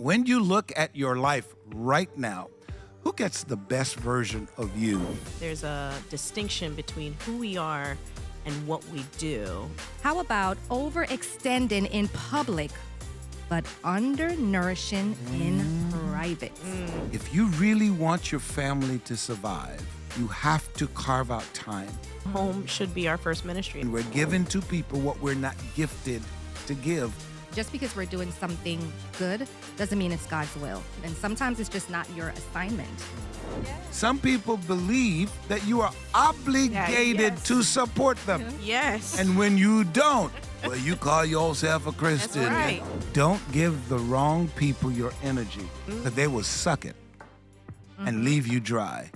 when you look at your life right now, who gets the best version of you? There's a distinction between who we are and what we do. How about overextending in public, but undernourishing in private? If you really want your family to survive, you have to carve out time. Home should be our first ministry. And we're giving to people what we're not gifted to give. Just because we're doing something good doesn't mean it's God's will. And sometimes it's just not your assignment. Some people believe that you are obligated to support them. Yes. And when you don't, well, you call yourself a Christian. That's right. Don't give the wrong people your energy, because they will suck it and leave you dry.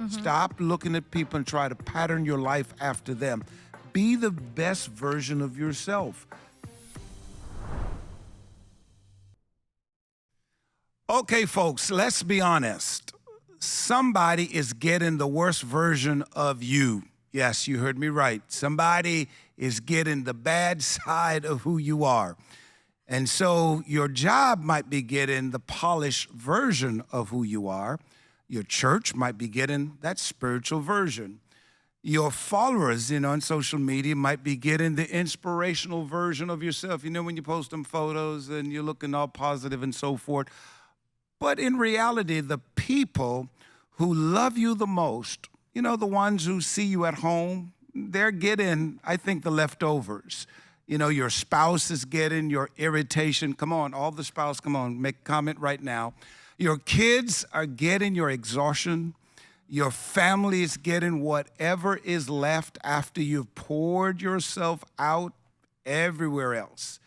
Stop looking at people and try to pattern your life after them. Be the best version of yourself. Okay, folks, let's be honest. Somebody is getting the worst version of you. Yes, you heard me right. Somebody is getting the bad side of who you are. And so your job might be getting the polished version of who you are. Your church might be getting that spiritual version. Your followers, on social media might be getting the inspirational version of yourself. When you post them photos and you're looking all positive and so forth. But in reality, the people who love you the most, the ones who see you at home, they're getting, I think, the leftovers. Your spouse is getting your irritation. Come on, all the spouse, come on, make a comment right now. Your kids are getting your exhaustion. Your family is getting whatever is left after you've poured yourself out everywhere else.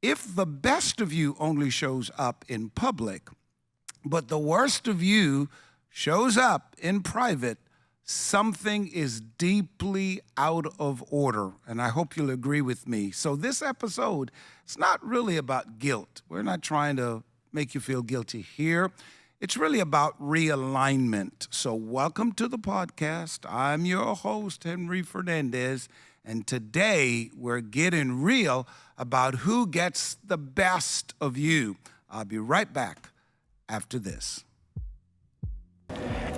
If the best of you only shows up in public, but the worst of you shows up in private, something is deeply out of order, and I hope you'll agree with me. So this episode, it's not really about guilt. We're not trying to make you feel guilty here. It's really about realignment. So welcome to the podcast. I'm your host, Henry Fernandez, and today we're getting real about who gets the best of you. I'll be right back after this.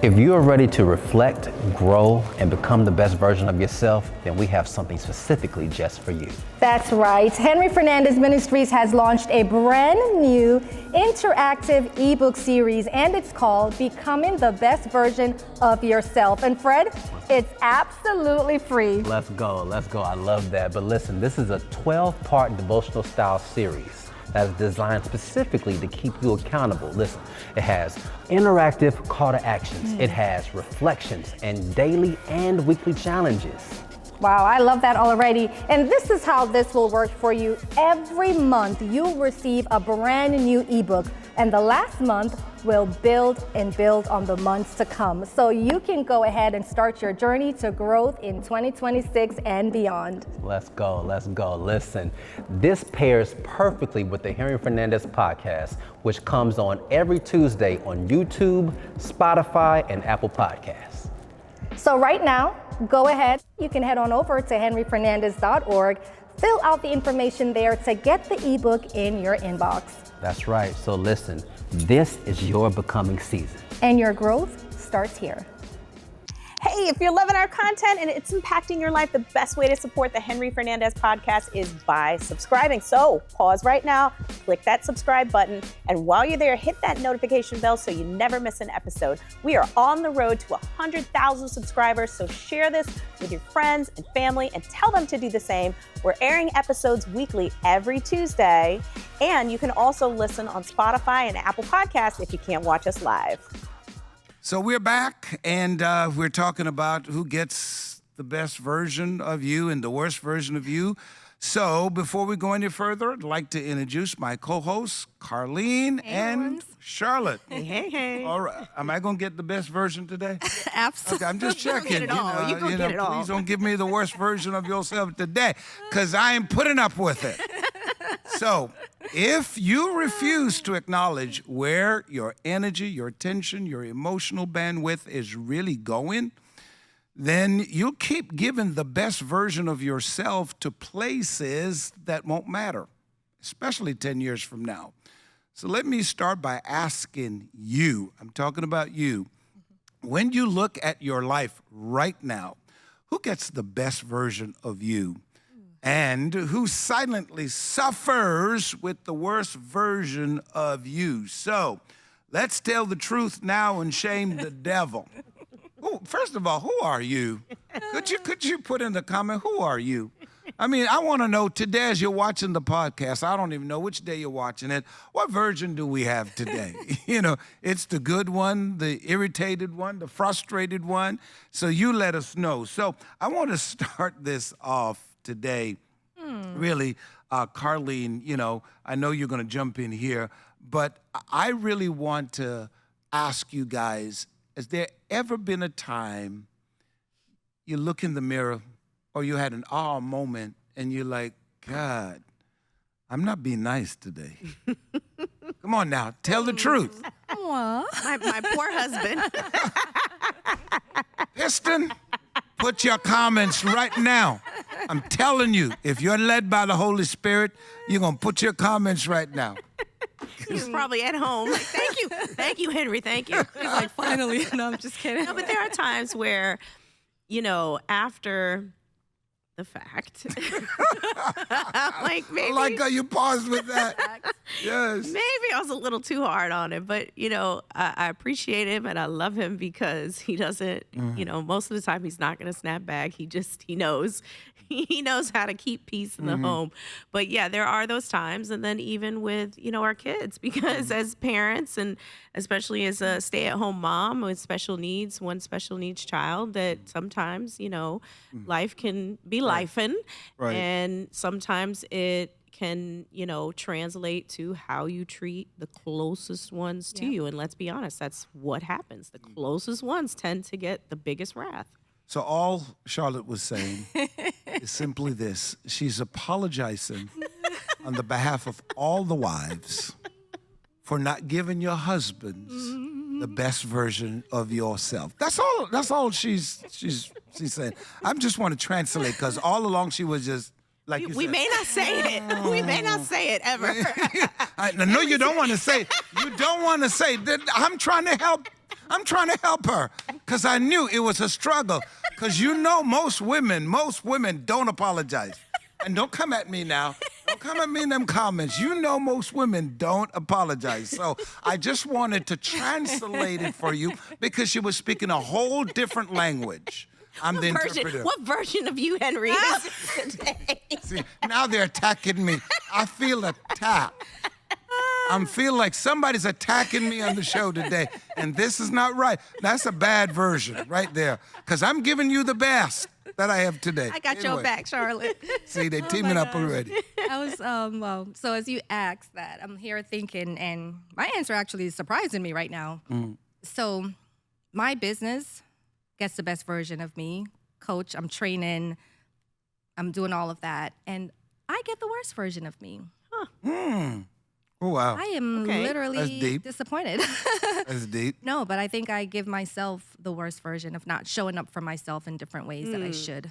If you are ready to reflect, grow, and become the best version of yourself, then we have something specifically just for you. That's right. Henry Fernandez Ministries has launched a brand new interactive ebook series, and it's called Becoming the Best Version of Yourself. And Fred, it's absolutely free. Let's go. I love that. But listen, this is a 12-part devotional style series that is designed specifically to keep you accountable. Listen, it has interactive call to actions. It has reflections and daily and weekly challenges. Wow, I love that already. And this is how this will work for you. Every month, you'll receive a brand new ebook, and the last month will build and build on the months to come. So you can go ahead and start your journey to growth in 2026 and beyond. Let's go. Listen, this pairs perfectly with the Henry Fernandez Podcast, which comes on every Tuesday on YouTube, Spotify, and Apple Podcasts. So right now, go ahead. You can head on over to henryfernandez.org, fill out the information there to get the ebook in your inbox. That's right. So listen, this is your becoming season. And your growth starts here. Hey, if you're loving our content and it's impacting your life, the best way to support the Henry Fernandez Podcast is by subscribing. So pause right now, click that subscribe button, and while you're there, hit that notification bell so you never miss an episode. We are on the road to 100,000 subscribers, so share this with your friends and family and tell them to do the same. We're airing episodes weekly every Tuesday, and you can also listen on Spotify and Apple Podcasts if you can't watch us live. So we're back, and we're talking about who gets the best version of you and the worst version of you. So before we go any further, I'd like to introduce my co-hosts, Carlene and Charlotte. Hey. All right. Am I going to get the best version today? Absolutely. Okay, I'm just checking. You gonna get it all. Please don't give me the worst version of yourself today, because I ain't putting up with it. So if you refuse to acknowledge where your energy, your attention, your emotional bandwidth is really going, then you'll keep giving the best version of yourself to places that won't matter, especially 10 years from now. So let me start by asking you, I'm talking about you, when you look at your life right now, who gets the best version of you? And who silently suffers with the worst version of you? So let's tell the truth now and shame the devil. Oh, first of all, who are you? Could you put in the comment, who are you? I mean, I want to know today as you're watching the podcast, I don't even know which day you're watching it, what version do we have today? You know, it's the good one, the irritated one, the frustrated one. So you let us know. So I want to start this off today. Really, Carlene, you know, I know you're going to jump in here, but I really want to ask you guys, has there ever been a time you look in the mirror or you had an aha moment and you're like, God, I'm not being nice today? Come on now, tell the truth. My poor husband. Piston, put your comments right now. I'm telling you, if you're led by the Holy Spirit, you're going to put your comments right now. He's probably at home. Like, thank you, Henry, thank you. He's like, finally. No, I'm just kidding. No, but there are times where, you know, after the fact, like maybe. I like how you paused with that. Yes. Maybe I was a little too hard on him, but, you know, I appreciate him and I love him because he doesn't, you know, most of the time he's not going to snap back. He knows. He knows how to keep peace in the home. But yeah, there are those times. And then even with, you know, our kids, because as parents and especially as a stay-at-home mom with special needs, one special needs child, that sometimes, you know, life can be lifing. Right. And sometimes it can, you know, translate to how you treat the closest ones to you. And let's be honest, that's what happens. The closest ones tend to get the biggest wrath. So all Charlotte was saying is simply this. She's apologizing on the behalf of all the wives for not giving your husbands the best version of yourself. That's all she's saying. I just want to translate because all along she was just like you We said. may not say it. We may not say it ever. I know you don't want to say it. You don't want to say that. I'm trying to help her because I knew it was a struggle. Because you know most women don't apologize. And don't come at me now. Don't come at me in them comments. You know most women don't apologize. So I just wanted to translate it for you because you were speaking a whole different language. I'm the interpreter. What version of you, Henry, is it today? See, now they're attacking me. I feel attacked. I feel like somebody's attacking me on the show today, and this is not right. That's a bad version right there, because I'm giving you the best that I have today. I got your back, Charlotte. See, they're teaming up already. I was, well, so as you asked that, I'm here thinking, and my answer actually is surprising me right now. So my business gets the best version of me. Coach, I'm training, I'm doing all of that, and I get the worst version of me. Oh, wow. I am Okay. That's literally deep. disappointed. That's deep. No, but I think I give myself the worst version of not showing up for myself in different ways that I should.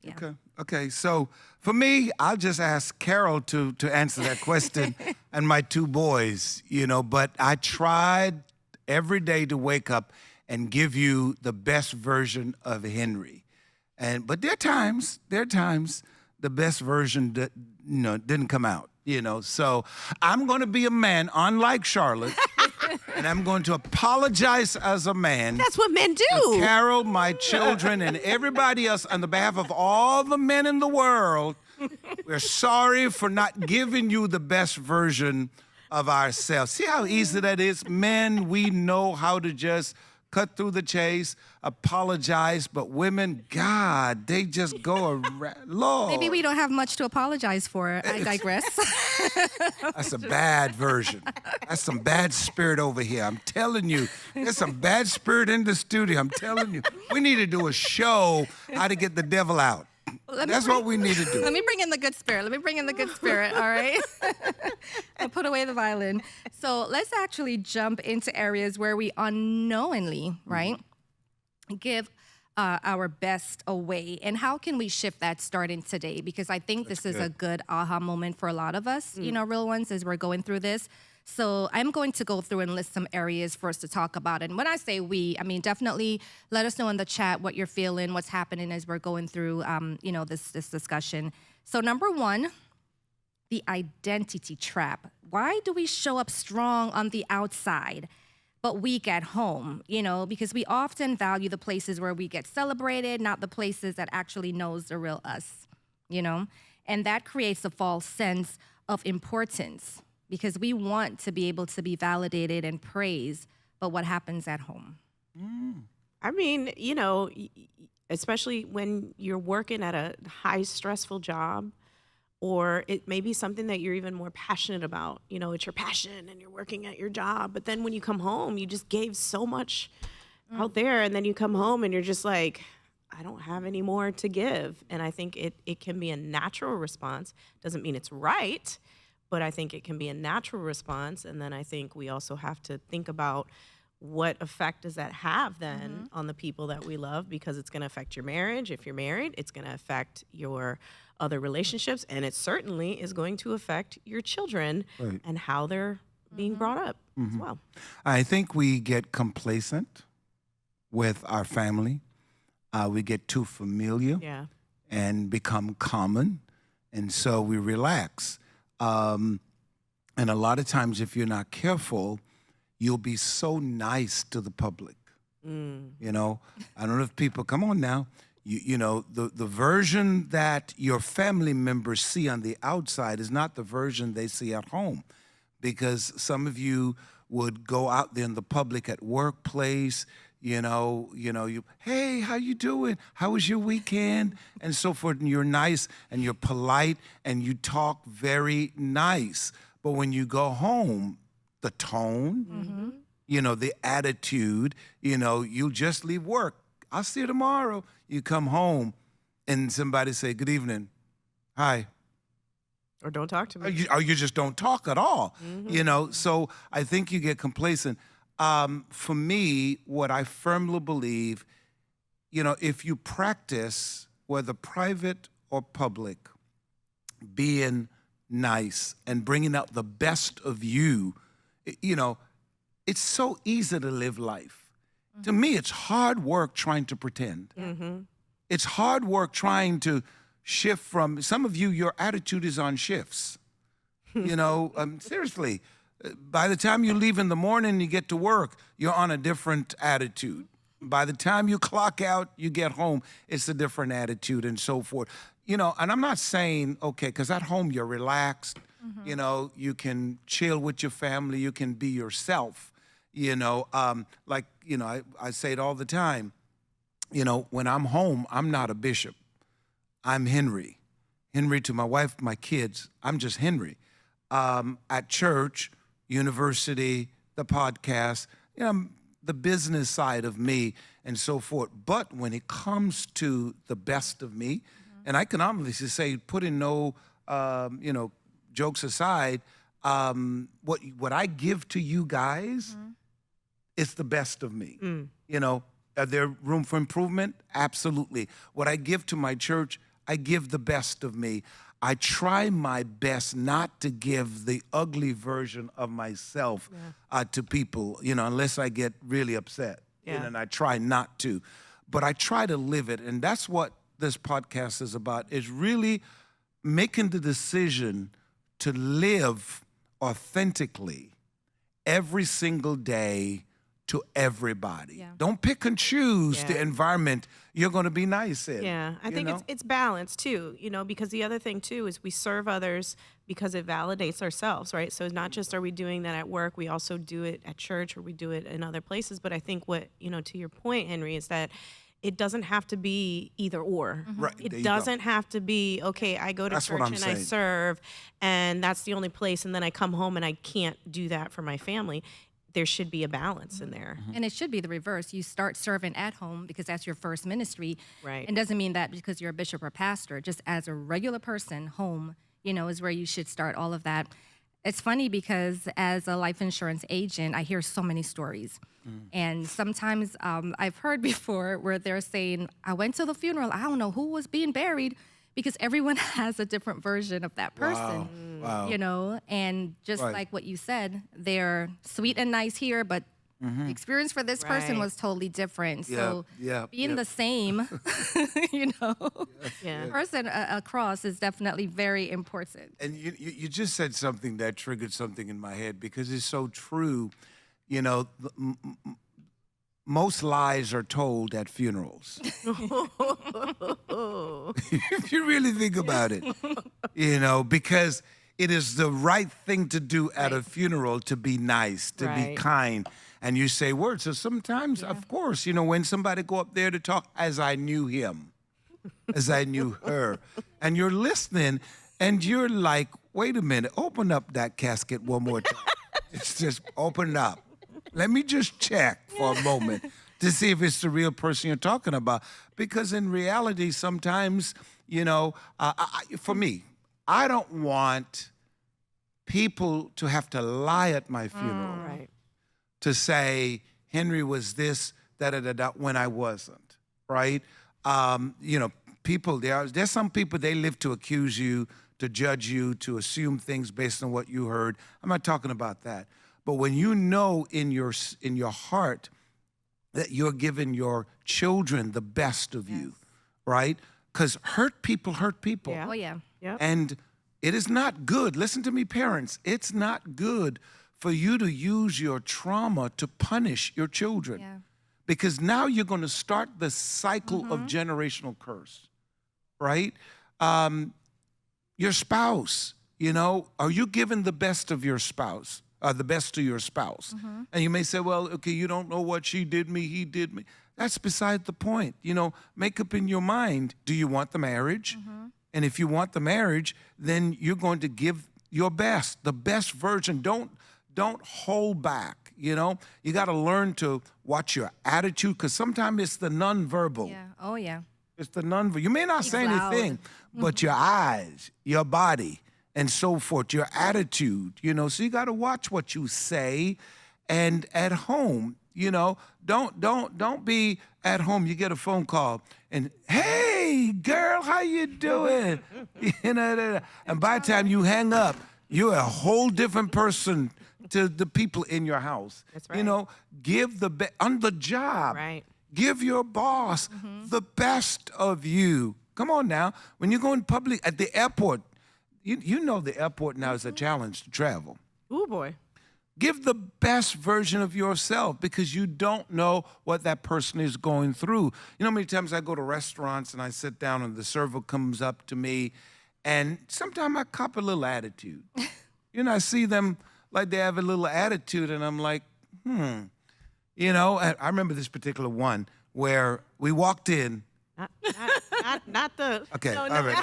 Yeah. Okay. So for me, I'll just ask Carol to answer that question and my two boys, you know, but I tried every day to wake up and give you the best version of Henry. But there are times the best version didn't come out. You know, so I'm going to be a man, unlike Charlotte, and I'm going to apologize as a man. That's what men do. To Carol, my children, and everybody else on the behalf of all the men in the world. We're sorry for not giving you the best version of ourselves. See how easy that is? Men, we know how to just cut through the chase, apologize, but women, God, they just go around. Lord. Maybe we don't have much to apologize for. I digress. That's a bad version. That's some bad spirit over here. I'm telling you. There's some bad spirit in the studio. I'm telling you. We need to do a show how to get the devil out. That's what we need to do. Let me bring in the good spirit. All right? I'll put away the violin. So let's actually jump into areas where we unknowingly, right, give our best away. And how can we shift that starting today? Because I think this is a good aha moment for a lot of us, you know, real ones, as we're going through this. So I'm going to go through and list some areas for us to talk about. And when I say we, I mean, definitely let us know in the chat what you're feeling, what's happening as we're going through, this discussion. So number one, the identity trap. Why do we show up strong on the outside, but weak at home? Because we often value the places where we get celebrated, not the places that actually knows the real us, And that creates a false sense of importance because we want to be able to be validated and praised, but what happens at home? I mean, especially when you're working at a high stressful job, or it may be something that you're even more passionate about. It's your passion and you're working at your job. But then when you come home, you just gave so much out there. And then you come home and you're just like, I don't have any more to give. And I think it can be a natural response. Doesn't mean it's right, but I think it can be a natural response. And then I think we also have to think about what effect does that have then on the people that we love, because it's going to affect your marriage. If you're married, it's going to affect your other relationships, and it certainly is going to affect your children and how they're being brought up as well. I think we get complacent with our family. We get too familiar and become common, and so we relax. And a lot of times, if you're not careful, you'll be so nice to the public. I don't know if people, come on now, the version that your family members see on the outside is not the version they see at home, because some of you would go out there in the public at workplace, you hey, how you doing? How was your weekend? And so forth. And you're nice and you're polite and you talk very nice. But when you go home, the tone, the attitude, you just leave work. I'll see you tomorrow. You come home and somebody say, good evening, hi. Or don't talk to me. Or you just don't talk at all, So I think you get complacent. For me, what I firmly believe, if you practice, whether private or public, being nice and bringing out the best of you, it's so easy to live life. To me, it's hard work trying to pretend. It's hard work trying to shift from, some of you, your attitude is on shifts. Seriously, by the time you leave in the morning, you get to work, you're on a different attitude. By the time you clock out, you get home, it's a different attitude and so forth. And I'm not saying, okay, because at home you're relaxed, you can chill with your family, you can be yourself. I say it all the time, when I'm home, I'm not a bishop. I'm Henry. Henry to my wife, my kids, I'm just Henry. At church, university, the podcast, the business side of me and so forth. But when it comes to the best of me, and I can honestly say, putting no, jokes aside, what I give to you guys, it's the best of me. Are there room for improvement? Absolutely. What I give to my church, I give the best of me. I try my best not to give the ugly version of myself to people, unless I get really upset. And I try not to. But I try to live it. And that's what this podcast is about, is really making the decision to live authentically every single day to everybody. Don't pick and choose the environment you're going to be nice in. I think it's balance too, because the other thing too is we serve others because it validates ourselves, right? So it's not just are we doing that at work, we also do it at church or we do it in other places. But I think what, to your point, Henry, is that it doesn't have to be either or. Right. It doesn't have to be, okay, I go to church and I serve and that's the only place, and then I come home and I can't do that for my family. There should be a balance in there. And it should be the reverse. You start serving at home because that's your first ministry. Right. It doesn't mean that because you're a bishop or pastor. Just as a regular person, home, is where you should start all of that. It's funny because as a life insurance agent, I hear so many stories. And sometimes I've heard before where they're saying, I went to the funeral, I don't know who was being buried, because everyone has a different version of that person. Wow. You know, and just Right. like what you said, they're sweet and nice here, but the experience for this person Right. was totally different. Yeah, So yeah, being yeah. the same, you know, Yeah. person across is definitely very important. And you just said something that triggered something in my head because it's so true. You know, most lies are told at funerals. If you really think about it, you know, because it is the right thing to do at a funeral to be nice, to be Right. kind, and you say words. So sometimes, of course, you know, when somebody go up there to talk, as I knew him, as I knew her, and you're listening, and you're like, wait a minute, open up that casket one more time. It's just open it up. Let me just check for a moment to see if it's the real person you're talking about. Because in reality, sometimes, you know, for me, I don't want people to have to lie at my funeral Right. to say Henry was this, da-da-da-da, when I wasn't, right? You know, people, there's some people, they live to accuse you, to judge you, to assume things based on what you heard. I'm not talking about that. But when you know in your heart that you're giving your children the best of you, right? Because hurt people hurt people. Yeah. Oh, yeah. Yep. And it is not good. Listen to me, parents. It's not good for you to use your trauma to punish your children. Yeah. Because now you're going to start the cycle of generational curse, right? Your spouse, you know, are you giving the best of your spouse, the best to your spouse? And you may say, well, okay, you don't know what she did me, he did me. That's beside the point. You know, make up in your mind, do you want the marriage? And if you want the marriage, then you're going to give your best, the best version. Don't hold back, you know? You got to learn to watch your attitude because sometimes it's the nonverbal. Yeah. Oh, yeah. It's the nonverbal. You may not say loud. anything, but your eyes, your body, and so forth, your attitude, you know? So you got to watch what you say. And at home, you know, don't be at home. You get a phone call and, hey, girl, how you doing? You know, and by the time you hang up, you're a whole different person to the people in your house. That's You right. know, give on the job. Right. Give your boss the best of you. Come on now. When you go in public, at the airport, you know the airport now is a challenge to travel. Ooh, boy. Give the best version of yourself because you don't know what that person is going through. You know how many times I go to restaurants and I sit down and the server comes up to me and sometimes I cop a little attitude. You know, I see them like they have a little attitude and I'm like, You know, I remember this particular one where we walked in. Not the. Okay, no, all right.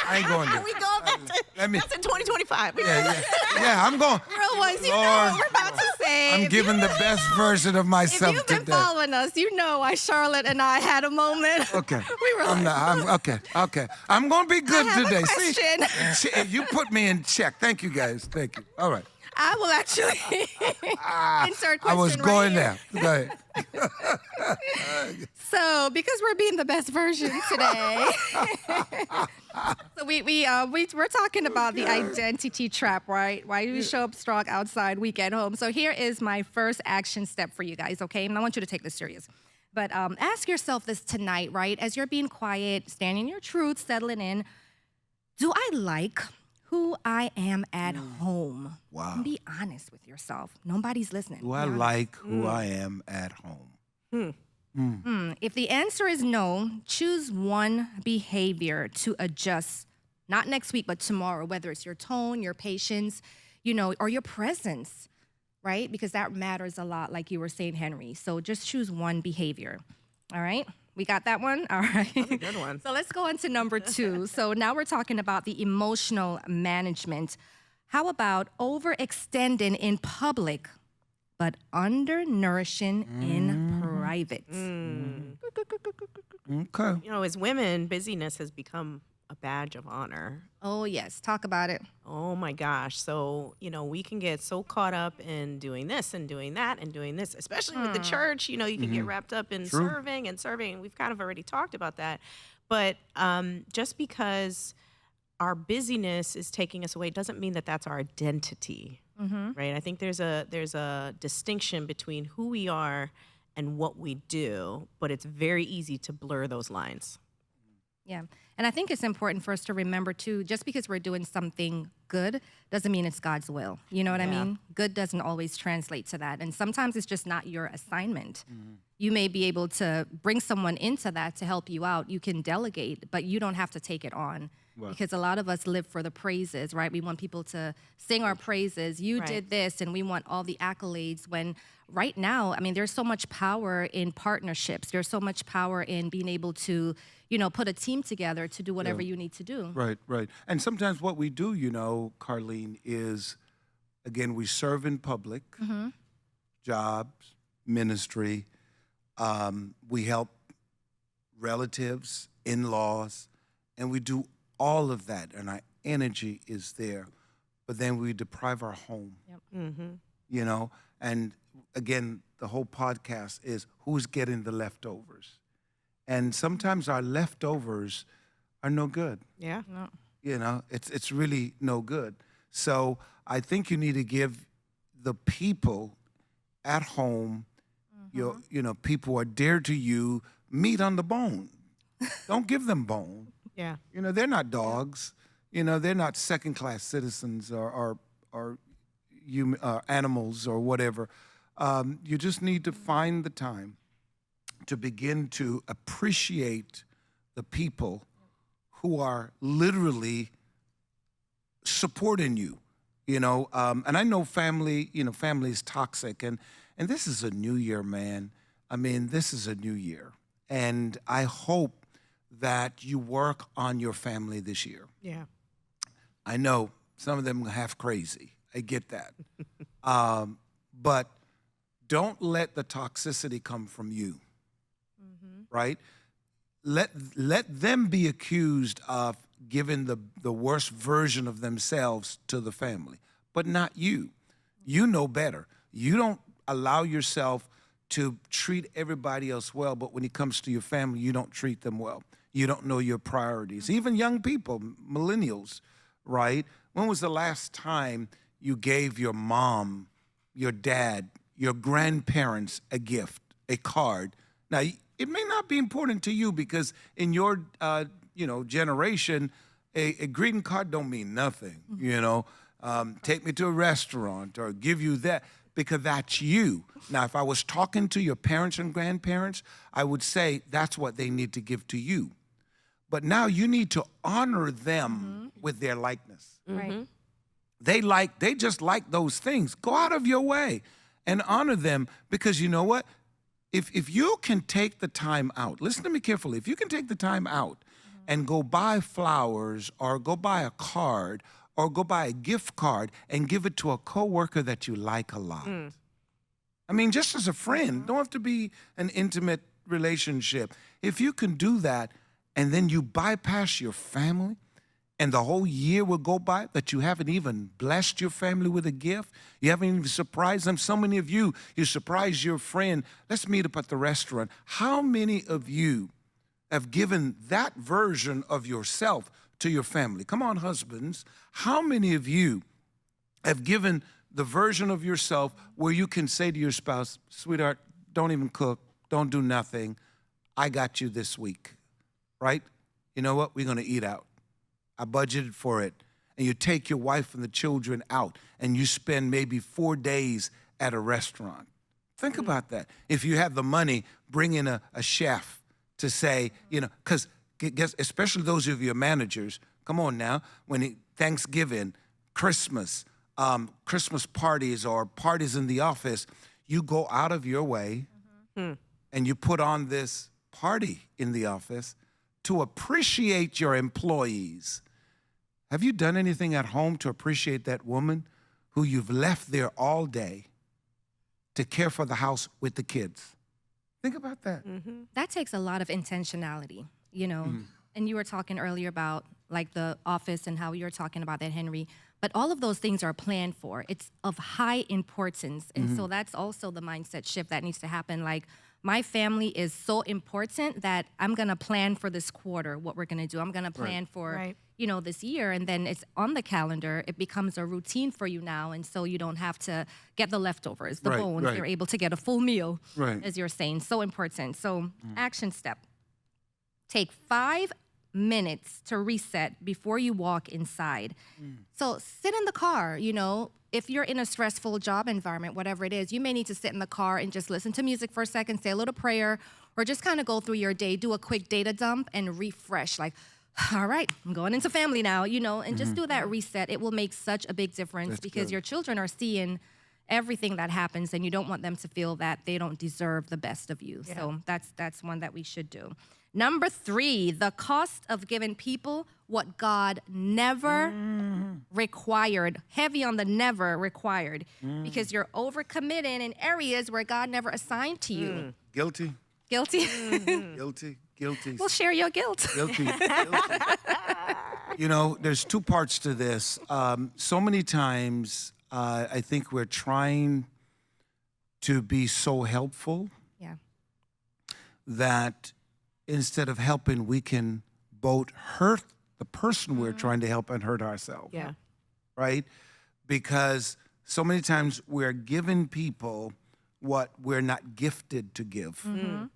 I ain't going there. We going back to. Let me- That's in 2025. Yeah, I'm going. Real ones, you know Lord, what we're about to say. I'm If giving the best version of If myself you've been today. following us, you know why Charlotte and I had a moment. Okay. We were like, Okay. I'm going to be good I have a today. question. You put me in check. Thank you, guys. Thank you. All right. I will actually insert question I was right going here. there. Go ahead. So, because we're being the best version today, so we're talking about the identity trap, right? Why do we show up strong outside, weak at home? So here is my first action step for you guys, okay? And I want you to take this serious. But ask yourself this tonight, right? As you're being quiet, standing your truth, settling in. Do I like who I am at home? Wow. And be honest with yourself. Nobody's listening. Do I like who I am at home? If the answer is no, choose one behavior to adjust, not next week, but tomorrow, whether it's your tone, your patience, you know, or your presence, right? Because that matters a lot, like you were saying, Henry. So just choose one behavior. All right? We got that one? All right. Good one. So let's go on to number 2. So now we're talking about the emotional management. How about overextending in public, but undernourishing in private? Okay. You know, as women, busyness has become a badge of honor. Oh, yes. Talk about it. Oh my gosh. So, you know, we can get so caught up in doing this and doing that and doing this, especially with the church. You know, you can get wrapped up in serving. And we've kind of already talked about that. But just because our busyness is taking us away doesn't mean that that's our identity, right? I think there's a distinction between who we are and what we do, but it's very easy to blur those lines. Yeah. And I think it's important for us to remember, too, just because we're doing something good doesn't mean it's God's will. You know what I mean? Good doesn't always translate to that. And sometimes it's just not your assignment. You may be able to bring someone into that to help you out. You can delegate, but you don't have to take it on. Because a lot of us live for the praises, right? We want people to sing our praises. You did this, and we want all the accolades. When right now, I mean, there's so much power in partnerships. There's so much power in being able to, you know, put a team together to do whatever you need to do. Right, right. And sometimes what we do, you know, Carlene, is, again, we serve in public, jobs, ministry. We help relatives, in-laws, and we do all of that, and our energy is there. But then we deprive our home, you know? And again, the whole podcast is who's getting the leftovers. And sometimes our leftovers are no good. Yeah. You know, it's really no good. So I think you need to give the people at home, you know, people who are dear to you, meat on the bone. Don't give them bone. Yeah. You know, they're not dogs. You know, they're not second-class citizens or human, animals or whatever. You just need to find the time to begin to appreciate the people who are literally supporting you, you know. And I know family, you know, family is toxic. And this is a new year, man. I mean, this is a new year. And I hope that you work on your family this year. Yeah. I know some of them are half crazy. I get that. But don't let the toxicity come from you, right? Let them be accused of giving the worst version of themselves to the family, but not you. You know better. You don't allow yourself to treat everybody else well, but when it comes to your family, you don't treat them well. You don't know your priorities. Even young people, millennials, right? When was the last time you gave your mom, your dad, your grandparents a gift, a card? Now, it may not be important to you because in your, you know, generation, a greeting card don't mean nothing, you know. Take me to a restaurant or give you that, because that's you. Now, if I was talking to your parents and grandparents, I would say that's what they need to give to you. But now you need to honor them with their likeness. Right. They just like those things. Go out of your way and honor them, because you know what? If you can take the time out, listen to me carefully, if you can take the time out and go buy flowers or go buy a card or go buy a gift card and give it to a coworker that you like a lot. I mean, just as a friend, don't have to be an intimate relationship. If you can do that and then you bypass your family and the whole year will go by that you haven't even blessed your family with a gift, you haven't even surprised them. So many of you, you surprise your friend, let's meet up at the restaurant. How many of you have given that version of yourself to your family? Come on, husbands. How many of you have given the version of yourself where you can say to your spouse, sweetheart, don't even cook, don't do nothing, I got you this week, right? You know what? We're going to eat out. I budgeted for it. And you take your wife and the children out and you spend maybe 4 days at a restaurant. Think about that. If you have the money, bring in a chef to say, you know, because especially those of you managers, come on now, when Thanksgiving, Christmas, Christmas parties or parties in the office, you go out of your way and you put on this party in the office to appreciate your employees. Have you done anything at home to appreciate that woman who you've left there all day to care for the house with the kids? Think about that. That takes a lot of intentionality, you know. And you were talking earlier about like the office and how you were talking about that, Henry. But all of those things are planned for. It's of high importance. And so that's also the mindset shift that needs to happen. Like, my family is so important that I'm going to plan for this quarter, what we're going to do. I'm going to plan for, this year. And then it's on the calendar. It becomes a routine for you now. And so you don't have to get the leftovers, the bones. You're able to get a full meal, as you're saying. So important. So action step. Take 5 minutes to reset before you walk inside. So sit in the car, if you're in a stressful job environment, whatever it is, you may need to sit in the car and just listen to music for a second, say a little prayer, or just kind of go through your day, do a quick data dump and refresh. Like, all right, I'm going into family now, and just do that reset. It will make such a big difference because your children are seeing everything that happens and you don't want them to feel that they don't deserve the best of you. So that's one that we should do. Number 3, the cost of giving people what God never required. Heavy on the never required. Because you're overcommitting in areas where God never assigned to you. Guilty. Guilty? Guilty. We'll share your guilt. Guilty. There's 2 parts to this. So many times, I think we're trying to be so helpful that instead of helping, we can both hurt the person we're trying to help and hurt ourselves. Yeah. Right? Because so many times we're giving people what we're not gifted to give. Let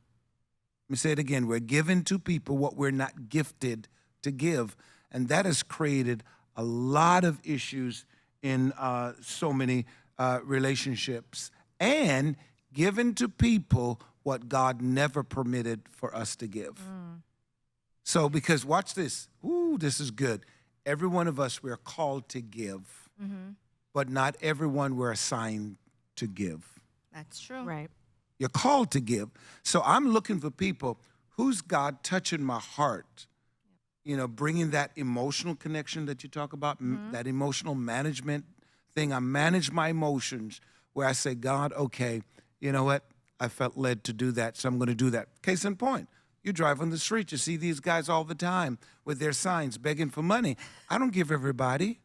me say it again. We're giving to people what we're not gifted to give. And that has created a lot of issues in so many relationships. And giving to people what God never permitted for us to give. So, because watch this. Ooh, this is good. Every one of us, we're called to give, but not everyone we're assigned to give. That's true. Right. You're called to give. So I'm looking for people, who's God touching my heart? Bringing that emotional connection that you talk about, that emotional management thing. I manage my emotions where I say, God, okay, you know what? I felt led to do that, so I'm going to do that. Case in point, you drive on the street, you see these guys all the time with their signs begging for money. I don't give everybody.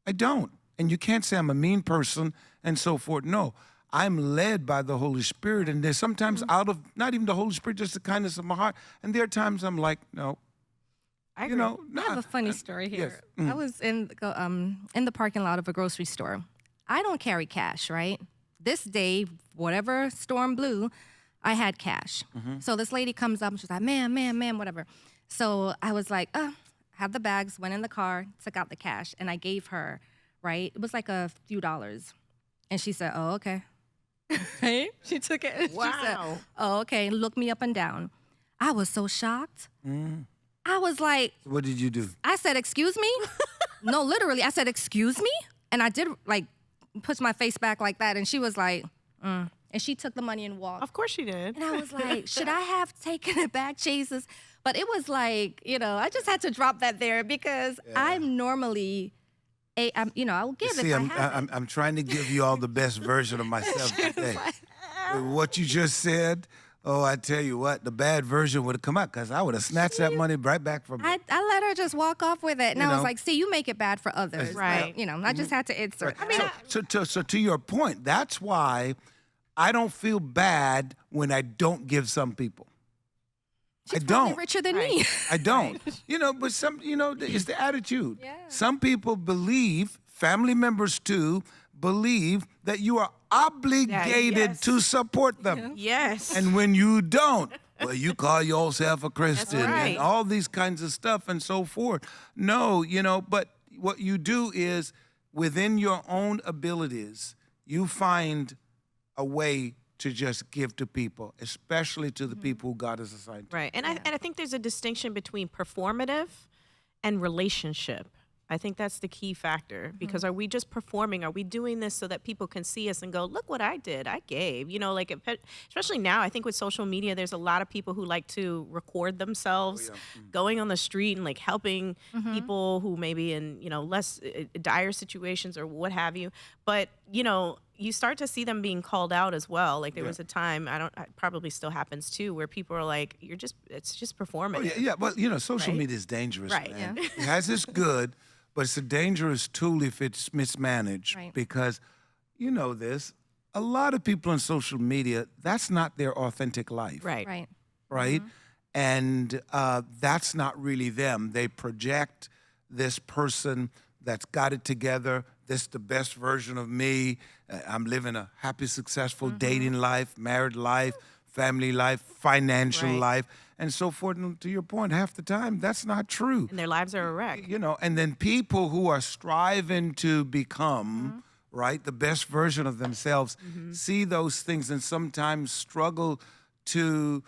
I don't. And you can't say I'm a mean person and so forth. No, I'm led by the Holy Spirit, and there's sometimes out of, not even the Holy Spirit, just the kindness of my heart. And there are times I'm like, no. I have a funny story here. Yes. I was in the parking lot of a grocery store. I don't carry cash, right? This day, whatever storm blew, I had cash. So this lady comes up and she's like, ma'am, whatever. So I was like, had the bags, went in the car, took out the cash, and I gave her, right? It was like a few dollars. And she said, oh, okay. Right? She took it. And she said, oh, okay. Looked me up and down. I was so shocked. I was like, what did you do? I said, excuse me? No, literally, I said, excuse me? And I did push my face back like that, and she was like, and she took the money and walked. Of course she did. And I was like, should I have taken it back, Jesus? But it was like, I just had to drop that there because I'm normally, I'll give See, it. I'm trying to give you all the best version of myself today. What you just said, I tell you what, the bad version would have come out because I would have snatched that money right back from her. I let her just walk off with it. And I was like, see, you make it bad for others. Right. But, I just had to insert. So to your point, that's why I don't feel bad when I don't give some people. She's I don't. probably richer than me. I don't. But some, it's the attitude. Yeah. Some people believe, family members too, believe that you are obligated to support them. Yes. And when you don't, well, you call yourself a Christian and all these kinds of stuff and so forth. No, but what you do is within your own abilities, you find a way to just give to people, especially to the people who God has assigned to. Right. And I think there's a distinction between performative and relationship. I think that's the key factor because are we just performing? Are we doing this so that people can see us and go, look what I did, I gave, especially now, I think with social media, there's a lot of people who like to record themselves going on the street and helping people who may be in, less dire situations or what have you. But, you start to see them being called out as well. Like there was a time, it probably still happens too, where people are like, it's just performative. Well, social media is dangerous, Right. man. It has its good, but it's a dangerous tool if it's mismanaged because you know this. a lot of people on social media, that's not their authentic life. Right. Right. Right? And that's not really them. They project this person that's got it together. This is the best version of me. I'm living a happy, successful dating life, married life, family life, financial Right. life, and so forth. And to your point, half the time, that's not true. And their lives are a wreck. You know, and then people who are striving to become, right, the best version of themselves, see those things and sometimes struggle to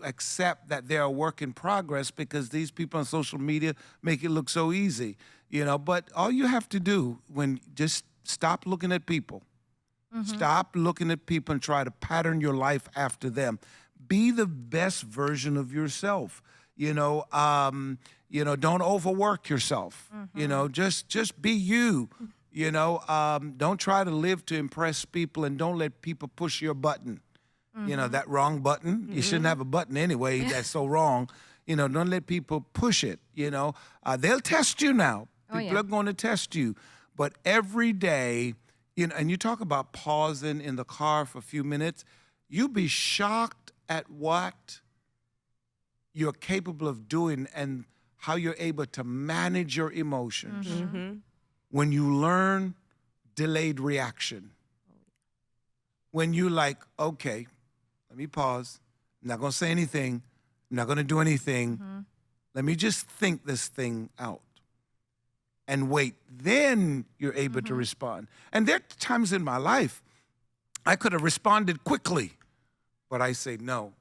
accept that they're a work in progress because these people on social media make it look so easy, you know. But all you have to do when just stop looking at people, stop looking at people and try to pattern your life after them. Be the best version of yourself. You know, don't overwork yourself. You know, just be you. You know, don't try to live to impress people, and don't let people push your button. You know, that wrong button. You shouldn't have a button anyway. That's so wrong. You know, don't let people push it. You know, they'll test you now. People are going to test you. But every day, you know, and you talk about pausing in the car for a few minutes, you'll be shocked at what you're capable of doing and how you're able to manage your emotions when you learn delayed reaction. When you like, okay, let me pause. I'm not going to say anything. I'm not going to do anything. Let me just think this thing out and wait. Then you're able to respond. And there are times in my life I could have responded quickly, but I say no.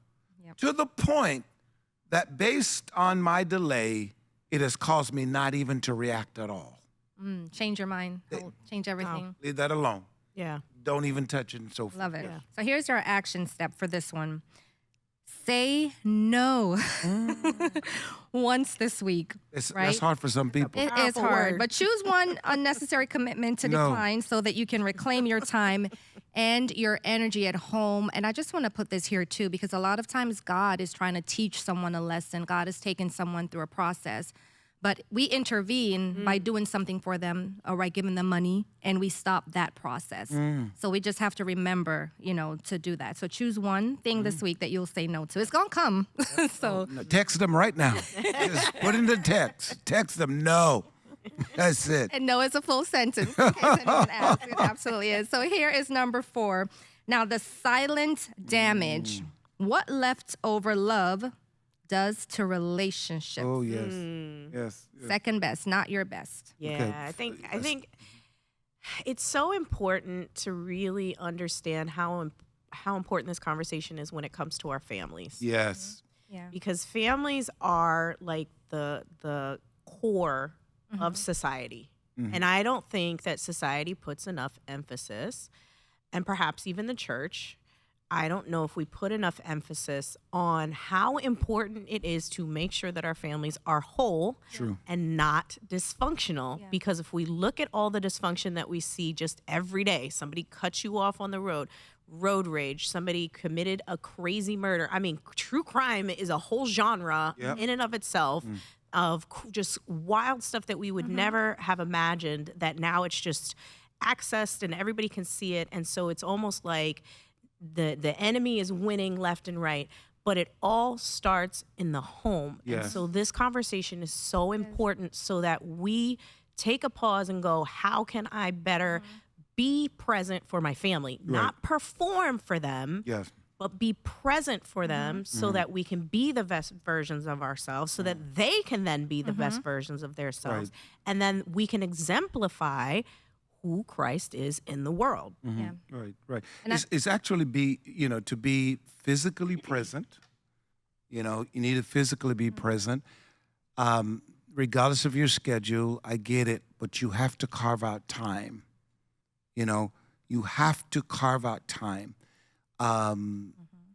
To the point that based on my delay, it has caused me not even to react at all. Change your mind. Change everything. Leave that alone. Yeah. Don't even touch it and so forth. Love it. So here's our action step for this one. Say no once this week. That's right? hard for some people. It is Powerful hard, word. but choose one unnecessary commitment to No. decline so that you can reclaim your time and your energy at home. And I just want to put this here too, because a lot of times God is trying to teach someone a lesson. God is taking someone through a process. But we intervene by doing something for them or by giving them money, and we stop that process. So we just have to remember, you know, to do that. So choose one thing this week that you'll say no to. It's going to come. So No, text them right now. Just put in the text. Text them no. That's it. And no is a full sentence, in case anyone asks. It absolutely is. So here is number 4. Now, the silent damage. What leftover love does to relationships. Oh, yes. Yes. Second best, not your best. Yeah, Okay. I think it's so important to really understand how important this conversation is when it comes to our families. Yes. Yeah. Because families are like the core of society. And I don't think that society puts enough emphasis, and perhaps even the church, I don't know if we put enough emphasis on how important it is to make sure that our families are whole and not dysfunctional. Yeah. Because if we look at all the dysfunction that we see just every day, somebody cuts you off on the road rage, somebody committed a crazy murder. I mean, true crime is a whole genre in and of itself of just wild stuff that we would never have imagined, that now it's just accessed and everybody can see it. And so it's almost like the enemy is winning left and right, but it all starts in the home. Yes. And so this conversation is so important so that we take a pause and go, how can I better be present for my family, not perform for them, Yes. but be present for them so that we can be the best versions of ourselves, so that they can then be the best versions of themselves. And then we can exemplify who Christ is in the world. Yeah. Right. It's actually to be physically present. You know, you need to physically be present. Regardless of your schedule, I get it, but you have to carve out time. You know, you have to carve out time.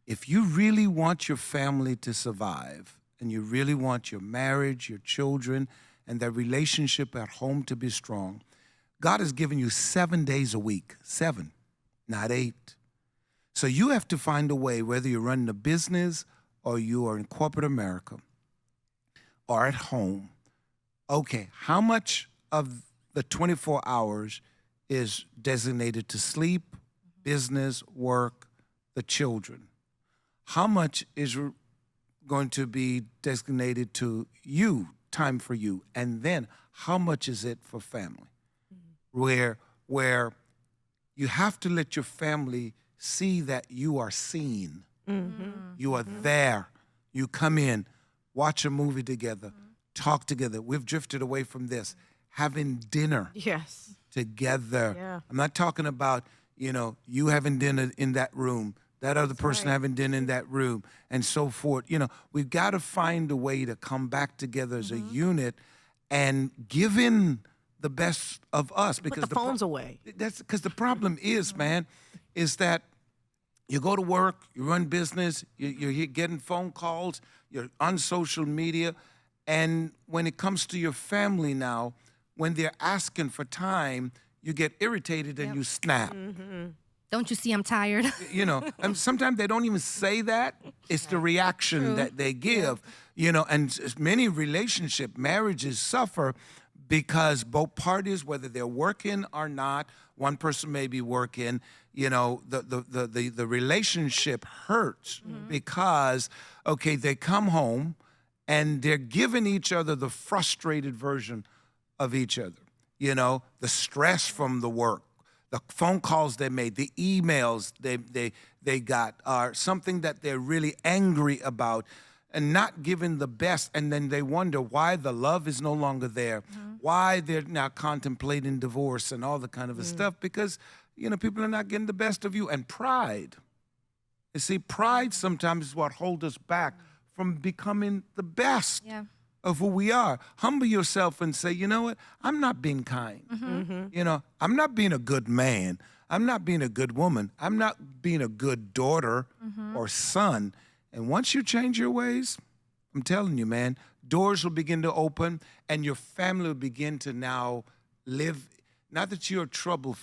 If you really want your family to survive, and you really want your marriage, your children, and their relationship at home to be strong, God has given you 7 days a week, 7, not 8. So you have to find a way, whether you're running a business or you are in corporate America or at home. Okay, how much of the 24 hours is designated to sleep business, work, the children. How much is going to be designated to you, time for you? And then how much is it for family? Where you have to let your family see that you are seen. You are there. You come in, watch a movie together, talk together. We've drifted away from this. Having dinner Yes. together. Yeah. I'm not talking about, you having dinner in that room, that other person having dinner in that room, and so forth. We've got to find a way to come back together as a unit and give in the best of us. Because Put the phones away. That's because the problem is, man, is that you go to work, you run business, you're getting phone calls, you're on social media, and when it comes to your family now, when they're asking for time, you get irritated and you snap. Don't you see I'm tired? And sometimes they don't even say that. It's the reaction that they give, and many marriages suffer because both parties, whether they're working or not, one person may be working, the relationship hurts because, okay, they come home and they're giving each other the frustrated version of each other. The stress from the work, the phone calls they made, the emails they got are something that they're really angry about and not giving the best. And then they wonder why the love is no longer there, why they're now contemplating divorce and all the kind of stuff, because, people are not getting the best of you. And pride. You see, pride sometimes is what holds us back from becoming the best of who we are. Humble yourself and say, you know what? I'm not being kind. I'm not being a good man. I'm not being a good woman. I'm not being a good daughter or son. And once you change your ways, I'm telling you, man, doors will begin to open and your family will begin to now live, not that you're trouble,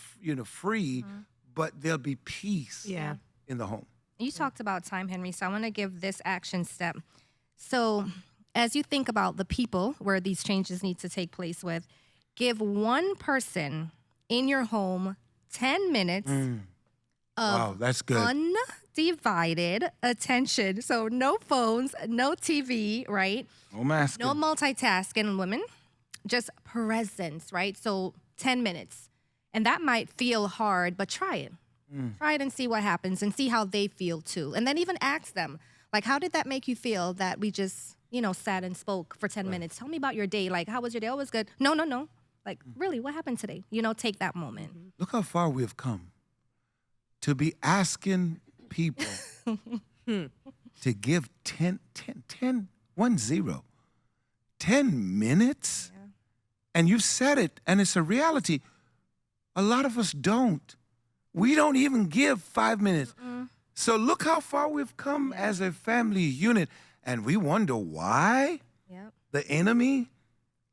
free, but there'll be peace in the home. You talked about time, Henry, so I want to give this action step. So as you think about the people where these changes need to take place with, give one person in your home 10 minutes Wow, that's good. undivided attention. So no phones, no TV, right? No masking. No multitasking, women. Just presence, right? So 10 minutes. And that might feel hard, but try it. Try it and see what happens and see how they feel too. And then even ask them, like, how did that make you feel that we just, sat and spoke for 10 minutes? Tell me about your day. Like, how was your day? Oh, it was good. No. Like, really, what happened today? Take that moment. Look how far we've come to be asking people to give 10 minutes. And you said it, and it's a reality. A lot of us don't. We don't even give 5 minutes. So look how far we've come as a family unit. And we wonder why the enemy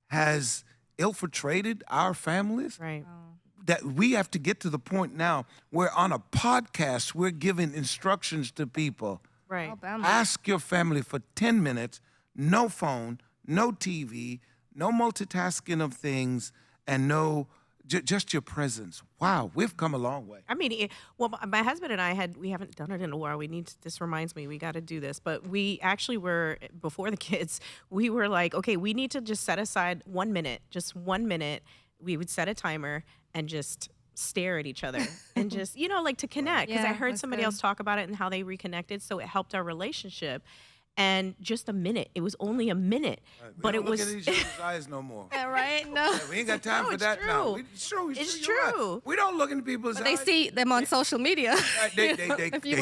has infiltrated our families. Right. That we have to get to the point now where on a podcast, we're giving instructions to people. Right. Ask your family for 10 minutes, no phone, no TV, no multitasking of things, and just your presence. Wow, we've come a long way. I mean, my husband and we haven't done it in a while. This reminds me, we got to do this. But we actually were, before the kids, we were like, okay, we need to just set aside 1 minute, just 1 minute. We would set a timer and just stare at each other and just, like to connect. Because I heard somebody else talk about it and how they reconnected. So it helped our relationship. And just a minute. It was only a minute, but it was. We don't look at each other's eyes no more. Yeah, right? No. Yeah, we ain't got time for that now. It's true. We don't look into people's eyes. They see them on social media. They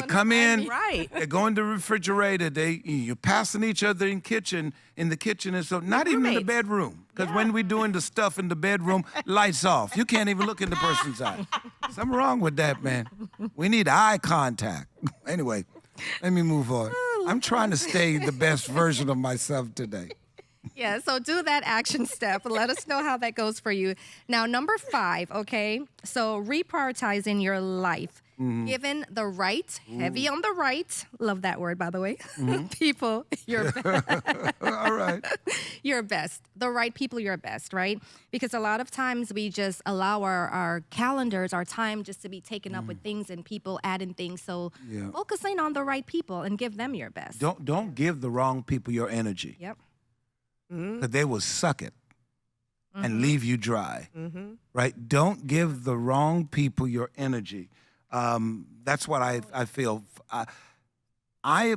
come in. Right. They go in the refrigerator. You're passing each other in the kitchen, and so not even in the bedroom. Because when we're doing the stuff in the bedroom, lights off. You can't even look in the person's eye. Something wrong with that, man. We need eye contact. Anyway, let me move on. I'm trying to stay the best version of myself today. Yeah, so do that action step. Let us know how that goes for you. Now, number 5, okay? So reprioritizing your life. Given the right, heavy on the right, love that word, by the way, people, your All right. your best. The right people, your best, right? Because a lot of times we just allow our calendars, our time just to be taken up with things and people adding things. So focusing on the right people and give them your best. Don't give the wrong people your energy. Yep. Because they will suck it and leave you dry, right? Don't give the wrong people your energy. That's what I feel. I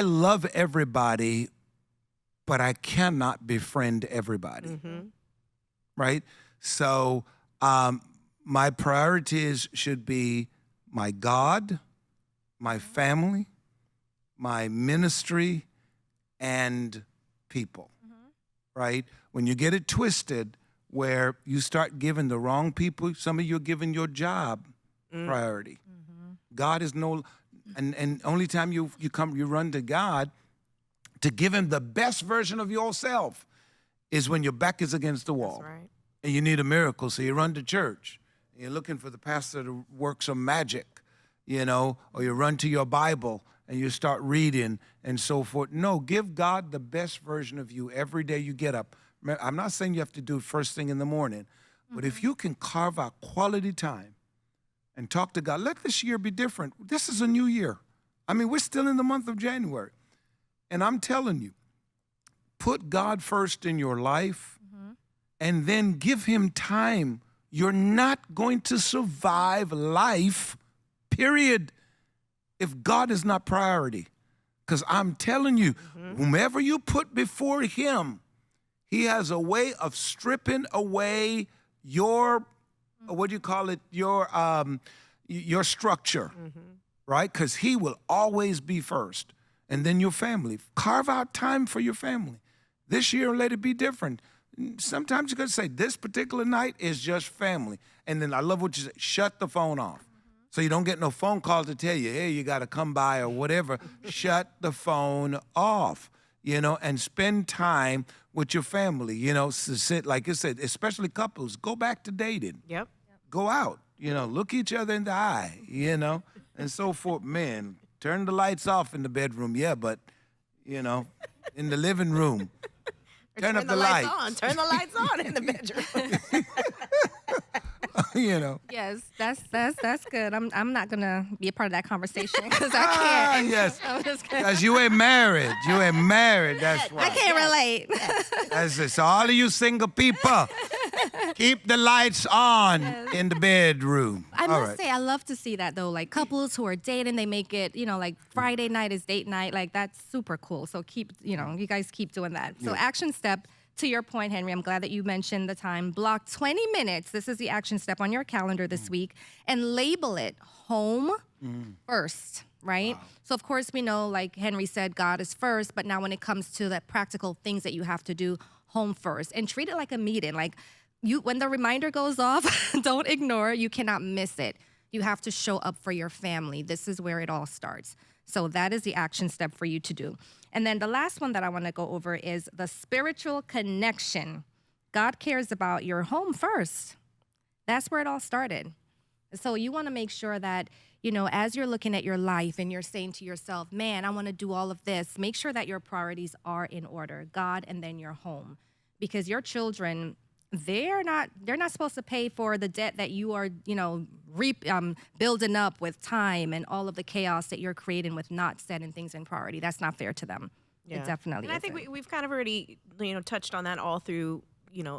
love everybody, but I cannot befriend everybody, right? So my priorities should be my God, my family, my ministry, and people, right? When you get it twisted where you start giving the wrong people, some of you are giving your job priority. God is and only time you run to God to give him the best version of yourself is when your back is against the wall. That's right. And you need a miracle, so you run to church. And you're looking for the pastor to work some magic, or you run to your Bible and you start reading and so forth. No, give God the best version of you every day you get up. I'm not saying you have to do it first thing in the morning, but if you can carve out quality time and talk to God, let this year be different. This is a new year. I mean, we're still in the month of January. And I'm telling you, put God first in your life and then give him time. You're not going to survive life, period, if God is not priority. Because I'm telling you, whomever you put before him, he has a way of stripping away your, what do you call it, your structure, right? Because he will always be first. And then your family. Carve out time for your family. This year, let it be different. Sometimes you got to say, this particular night is just family. And then I love what you say, shut the phone off. So you don't get no phone call to tell you, hey, you got to come by or whatever. Shut the phone off, and spend time with your family, to sit, like you said, especially couples, go back to dating. Yep. Go out, look each other in the eye, and so forth. Man, turn the lights off in the bedroom, but, in the living room. Turn up the lights. Turn the lights on in the bedroom. Yes, that's good. I'm not gonna be a part of that conversation because I can't. Yes, because you ain't married. You ain't married. That's why. I can't relate. That's it. So all of you single people, keep the lights on in the bedroom. I must say, I love to see that though. Like couples who are dating, they make it, like Friday night is date night. Like that's super cool. So keep, you guys keep doing that. So action step. To your point, Henry, I'm glad that you mentioned the time. Block 20 minutes. This is the action step on your calendar this week. And label it home first, right? Wow. So, of course, we know, like Henry said, God is first. But now when it comes to the practical things that you have to do, home first. And treat it like a meeting. Like when the reminder goes off, don't ignore. You cannot miss it. You have to show up for your family. This is where it all starts. So that is the action step for you to do. And then the last one that I want to go over is the spiritual connection. God cares about your home first. That's where it all started. So you want to make sure that, as you're looking at your life and you're saying to yourself, man, I want to do all of this, make sure that your priorities are in order, God and then your home. Because your children, they're not supposed to pay for the debt that you are, building up with time and all of the chaos that you're creating with not setting things in priority. That's not fair to them. Yeah. It definitely isn't. I think we've kind of already, touched on that all through,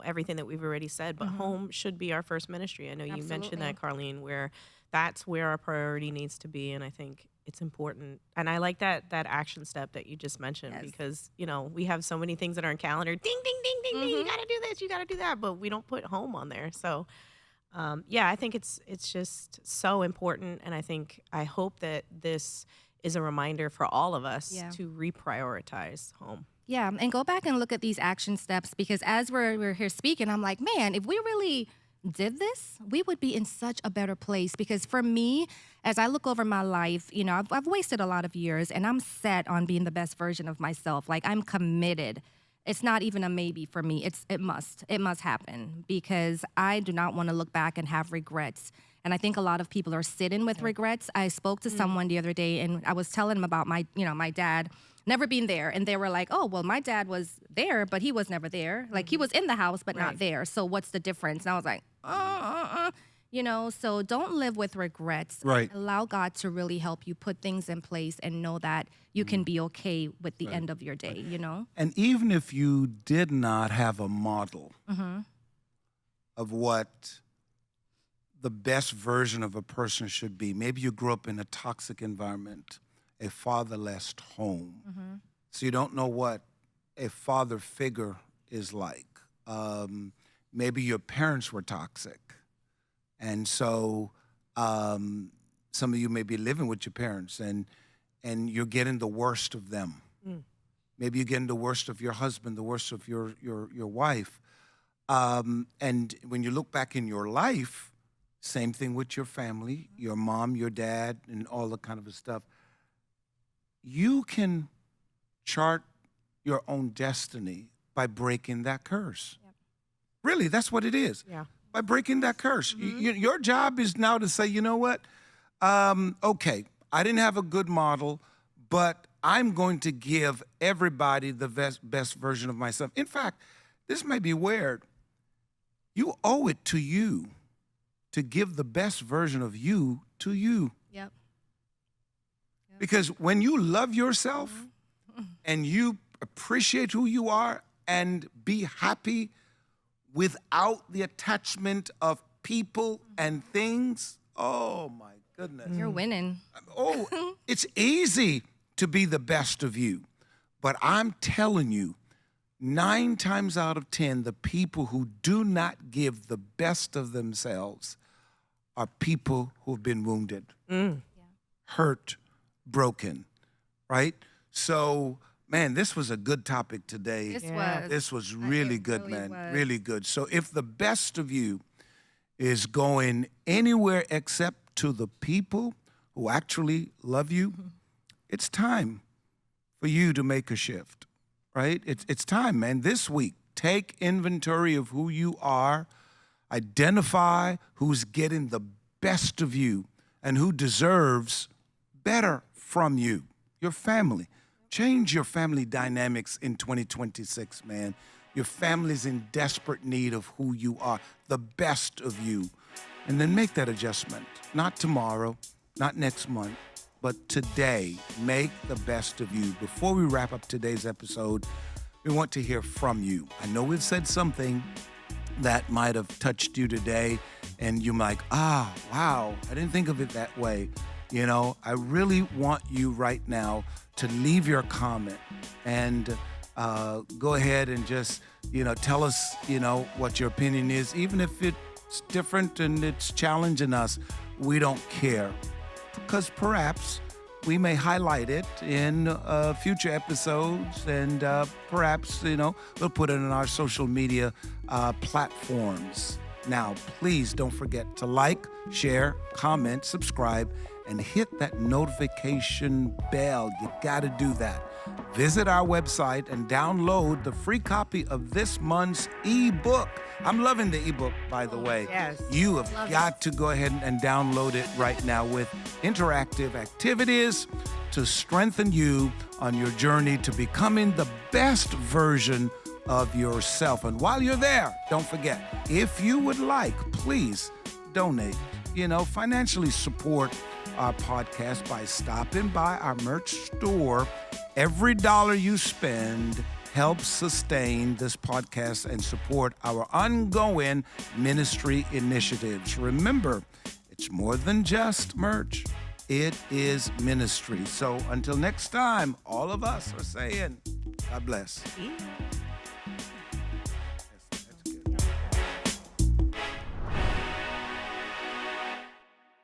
everything that we've already said. But home should be our first ministry. I know you mentioned that, Carlene, where that's where our priority needs to be. And I think it's important. And I like that action step that you just mentioned because, we have so many things that are in calendar. Ding, ding, ding, ding, ding. You got to do this. You got to do that. But we don't put home on there. So, I think it's just so important. And I hope that this is a reminder for all of us to reprioritize home. Yeah, and go back and look at these action steps because as we're here speaking, I'm like, man, if we really did this, we would be in such a better place. Because for me, as I look over my life, I've wasted a lot of years and I'm set on being the best version of myself. Like I'm committed. It's not even a maybe for me. It must happen because I do not want to look back and have regrets. And I think a lot of people are sitting with regrets. I spoke to someone the other day, and I was telling them about my dad never being there. And they were like, oh, well, my dad was there, but he was never there. Like, he was in the house, but not there. So what's the difference? And I was like, so don't live with regrets. Right. Allow God to really help you put things in place and know that you can be okay with the end of your day, And even if you did not have a model of what the best version of a person should be, maybe you grew up in a toxic environment, a fatherless home, so you don't know what a father figure is like. Maybe your parents were toxic. And so some of you may be living with your parents and you're getting the worst of them. Maybe you're getting the worst of your husband, the worst of your wife. And when you look back in your life, same thing with your family, your mom, your dad, and all the kind of stuff. You can chart your own destiny by breaking that curse. Yep. Really, that's what it is. Yeah. By breaking that curse. Your job is now to say, you know what? Okay, I didn't have a good model, but I'm going to give everybody the best version of myself. In fact, this may be weird. You owe it to you to give the best version of you to you. Yep. Because when you love yourself and you appreciate who you are and be happy without the attachment of people and things, oh my goodness. You're winning. Oh, it's easy to be the best of you. But I'm telling you, 9 times out of 10, the people who do not give the best of themselves are people who've been wounded, hurt, broken, right? So, man, this was a good topic today. This was really good, really man. was. Really good. So if the best of you is going anywhere except to the people who actually love you, it's time for you to make a shift, right? It's time, man. This week, take inventory of who you are, identify who's getting the best of you and who deserves better from you, your family. Change your family dynamics in 2026, man. Your family's in desperate need of who you are, the best of you. And then make that adjustment. Not tomorrow, not next month, but today. Make the best of you. Before we wrap up today's episode, we want to hear from you. I know we've said something that might have touched you today, and you're like, wow, I didn't think of it that way. I really want you right now to leave your comment and go ahead and just, tell us, what your opinion is. Even if it's different and it's challenging us, we don't care. Because perhaps we may highlight it in future episodes and perhaps, we'll put it in our social media platforms. Now, please don't forget to like, share, comment, subscribe, and hit that notification bell. You got to do that. Visit our website and download the free copy of this month's ebook. I'm loving the ebook, by the way. Yes. You have got to go ahead and download it right now with interactive activities to strengthen you on your journey to becoming the best version of yourself. And while you're there, don't forget, if you would like, please donate, financially support our podcast by stopping by our merch store. Every dollar you spend helps sustain this podcast and support our ongoing ministry initiatives. Remember, it's more than just merch. It is ministry. So until next time, all of us are saying, God bless. Yeah.